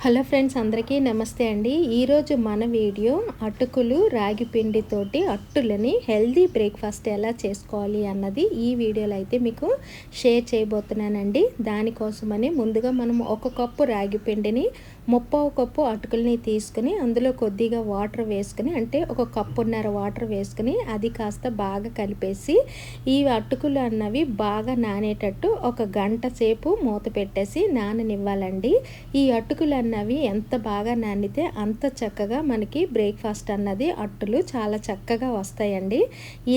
Hello friends, అందరికీ నమస్తే అండి. ఈరోజు మన వీడియో అటుకులు రాగి పిండితోటి అట్టులని హెల్దీ బ్రేక్ఫాస్ట్ ఎలా చేసుకోవాలి అన్నది ఈ వీడియోలో అయితే మీకు షేర్ చేయబోతున్నానండి. దానికోసమని ముందుగా మనం 1 కప్పు రాగి పిండిని 3/4 కప్పు అటుకుల్ని తీసుకుని అందులో కొద్దిగా వాటర్ వేసుకుని, అంటే 1 కప్పున్నర వాటర్ వేసుకుని అది కాస్త బాగా కలిపేసి ఈ అటుకులు అన్నవి బాగా నానేటట్టు 1 గంట సేపు మూత పెట్టేసి నాననివ్వాలండి. ఈ అటుకులు అన్నవి ఎంత బాగా నానితే అంత చక్కగా మనకి బ్రేక్ఫాస్ట్ అన్నది అట్టులు చాలా చక్కగా వస్తాయండి.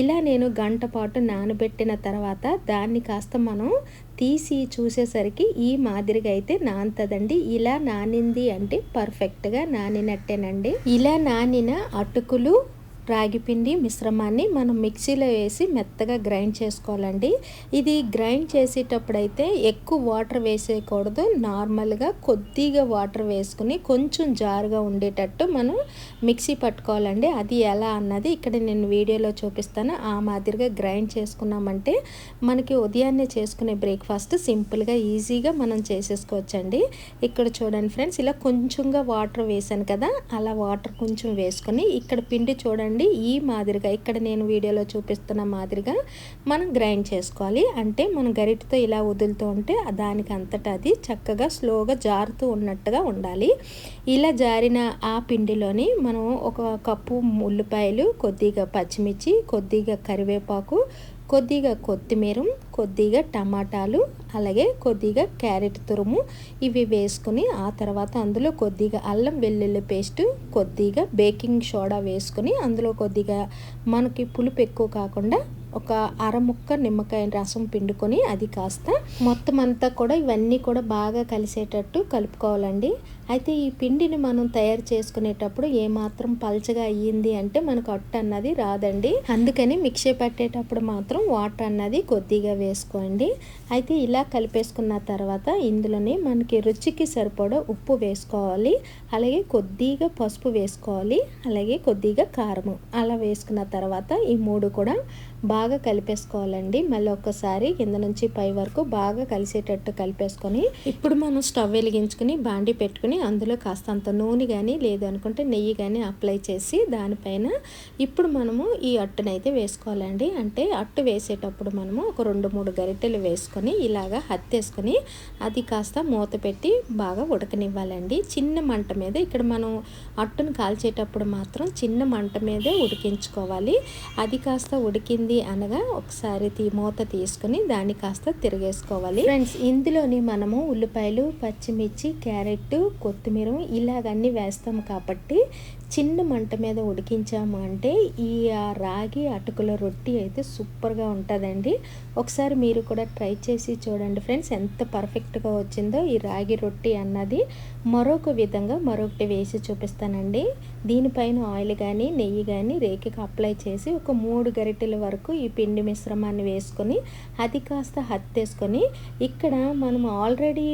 ఇలా నేను గంట పాటు నానబెట్టిన తర్వాత దాన్ని కాస్త మనం తీసి చూసేసరికి ఈ మాదిరిగా అయితే నానుతుందండి. ఇలా నానింది అంటే పర్ఫెక్ట్గా నానినట్టేనండి. ఇలా నానిన అటుకులు రాగిపిండి మిశ్రమాన్ని మనం మిక్సీలో వేసి మెత్తగా గ్రైండ్ చేసుకోవాలండి. ఇది గ్రైండ్ చేసేటప్పుడైతే ఎక్కువ వాటర్ వేసేయకూడదు. నార్మల్గా కొద్దిగా వాటర్ వేసుకుని కొంచెం జారుగా ఉండేటట్టు మనం మిక్సీ పట్టుకోవాలండి. అది ఎలా అన్నది ఇక్కడ నేను వీడియోలో చూపిస్తాను. ఆ మాదిరిగా గ్రైండ్ చేసుకున్నామంటే మనకి ఉదయాన్నే చేసుకునే బ్రేక్ఫాస్ట్ సింపుల్గా ఈజీగా మనం చేసేసుకోవచ్చండి. ఇక్కడ చూడండి ఫ్రెండ్స్, ఇలా కొంచెంగా వాటర్ వేసాను కదా, అలా వాటర్ కొంచెం వేసుకొని ఇక్కడ పిండి చూడండి ఈ మాదిరిగా ఇక్కడ నేను వీడియోలో చూపిస్తున్న మాదిరిగా మనం గ్రైండ్ చేసుకోవాలి. అంటే మనం గరిటతో ఇలా వదులుతూ ఉంటే దానికి అంతటా అది చక్కగా స్లోగా జారుతూ ఉన్నట్టుగా ఉండాలి. ఇలా జారిన ఆ పిండిలోని మనం 1 కప్పు ఉల్లిపాయలు, కొద్దిగా పచ్చిమిర్చి, కొద్దిగా కరివేపాకు, కొద్దిగా కొత్తిమీర, కొద్దిగా టమాటాలు, అలాగే కొద్దిగా క్యారెట్ తురుము ఇవి వేసుకుని ఆ తర్వాత అందులో కొద్దిగా అల్లం వెల్లుల్లి పేస్టు, కొద్దిగా బేకింగ్ సోడా వేసుకుని అందులో కొద్దిగా మనకి పులుపు ఎక్కువ కాకుండా 1 అర ముక్క నిమ్మకాయ రసం పిండుకొని అది కాస్త మొత్తం అంతా కూడా ఇవన్నీ కూడా బాగా కలిసేటట్టు కలుపుకోవాలండి. అయితే ఈ పిండిని మనం తయారు చేసుకునేటప్పుడు ఏమాత్రం పల్చగా అయ్యింది అంటే మనకు అట్టు అన్నది రాదండి. అందుకని మిక్సీ పట్టేటప్పుడు మాత్రం వాటర్ అన్నది కొద్దిగా వేసుకోండి. అయితే ఇలా కలిపేసుకున్న తర్వాత ఇందులోనే మనకి రుచికి సరిపడా ఉప్పు వేసుకోవాలి, అలాగే కొద్దిగా పసుపు వేసుకోవాలి, అలాగే కొద్దిగా కారము అలా వేసుకున్న తర్వాత ఈ 3 కూడా బాగా కలిపేసుకోవాలండి. మళ్ళీ ఒక్కసారి కింద నుంచి పై వరకు బాగా కలిసేటట్టు కలిపేసుకొని ఇప్పుడు మనం స్టవ్ వెలిగించుకుని బాండి పెట్టుకుని అందులో కాస్తంత నూనె కానీ లేదు అనుకుంటే నెయ్యి కానీ అప్లై చేసి దానిపైన ఇప్పుడు మనము ఈ అట్టునైతే వేసుకోవాలండి. అంటే అట్టు వేసేటప్పుడు మనము 1 2-3 గరిటెలు వేసుకొని ఇలాగా హత్తేసుకొని అది కాస్త మూత పెట్టి బాగా ఉడకనివ్వాలండి. చిన్న మంట మీద ఇక్కడ మనం అట్టును కాల్చేటప్పుడు మాత్రం చిన్న మంట మీదే ఉడికించుకోవాలి. అది కాస్త ఉడికింది అనగా ఒకసారి మూత తీసుకుని దాన్ని కాస్త తిరిగేసుకోవాలి. ఫ్రెండ్స్, ఇందులోని మనము ఉల్లిపాయలు, పచ్చిమిర్చి, క్యారెట్, కొత్తిమీర ఇలాగన్నీ వేస్తాం కాబట్టి చిన్న మంట మీద ఉడికించాము అంటే ఈ రాగి అటుకుల రొట్టి అయితే సూపర్గా ఉంటుందండి. ఒకసారి మీరు కూడా ట్రై చేసి చూడండి ఫ్రెండ్స్, ఎంత పర్ఫెక్ట్గా వచ్చిందో ఈ రాగి రొట్టి అన్నది. మరొక విధంగా మరొకటి వేసి చూపిస్తానండి. దీనిపైన ఆయిల్ కానీ నెయ్యి కానీ రేఖకి అప్లై చేసి 3 గరిటెల వరకు ఈ పిండి మిశ్రమాన్ని వేసుకొని అది కాస్త హత్తేసుకొని ఇక్కడ మనం ఆల్రెడీ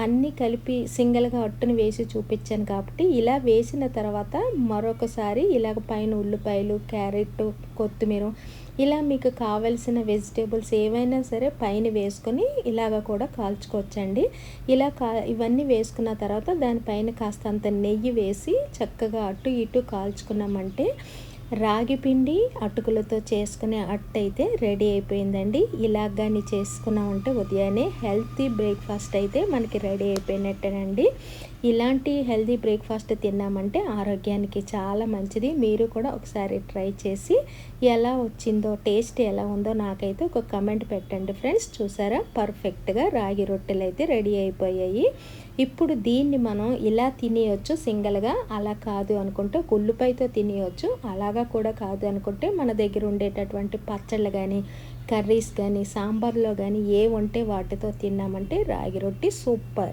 అన్నీ కలిపి సింగిల్గా అట్టుని వేసి చూపించాను కాబట్టి ఇలా వేసిన తర్వాత మరొకసారి ఇలాగ పైన ఉల్లిపాయలు, క్యారెట్, కొత్తిమీర ఇలా మీకు కావలసిన వెజిటేబుల్స్ ఏవైనా సరే పైన వేసుకొని ఇలాగ కూడా కాల్చుకోవచ్చండి. ఇలా ఇవన్నీ వేసుకున్న తర్వాత దానిపైన కాస్తంత నెయ్యి వేసి చక్కగా అటు ఇటు కాల్చుకున్నామంటే రాగి పిండి అటుకులతో చేసుకునే అట్టు అయితే రెడీ అయిపోయిందండి. ఇలా కానీ చేసుకున్నామంటే ఉదయాన్నే హెల్తీ బ్రేక్ఫాస్ట్ అయితే మనకి రెడీ అయిపోయినట్టేనండి. ఇలాంటి హెల్తీ బ్రేక్ఫాస్ట్ తిన్నామంటే ఆరోగ్యానికి చాలా మంచిది. మీరు కూడా ఒకసారి ట్రై చేసి ఎలా వచ్చిందో, టేస్ట్ ఎలా ఉందో నాకైతే ఒక కమెంట్ పెట్టండి ఫ్రెండ్స్. చూసారా, పర్ఫెక్ట్గా రాగి రొట్టెలు అయితే రెడీ అయిపోయాయి. ఇప్పుడు దీన్ని మనం ఇలా తినేయచ్చు సింగిల్గా, అలా కాదు అనుకుంటే ఉల్లిపాయతో తినేయచ్చు, అలాగా కూడా కాదు అనుకుంటే మన దగ్గర ఉండేటటువంటి పచ్చళ్ళు కానీ కర్రీస్ కానీ సాంబార్లో కానీ ఏ ఉంటే వాటితో తిన్నామంటే రాగి రొట్టి సూపర్.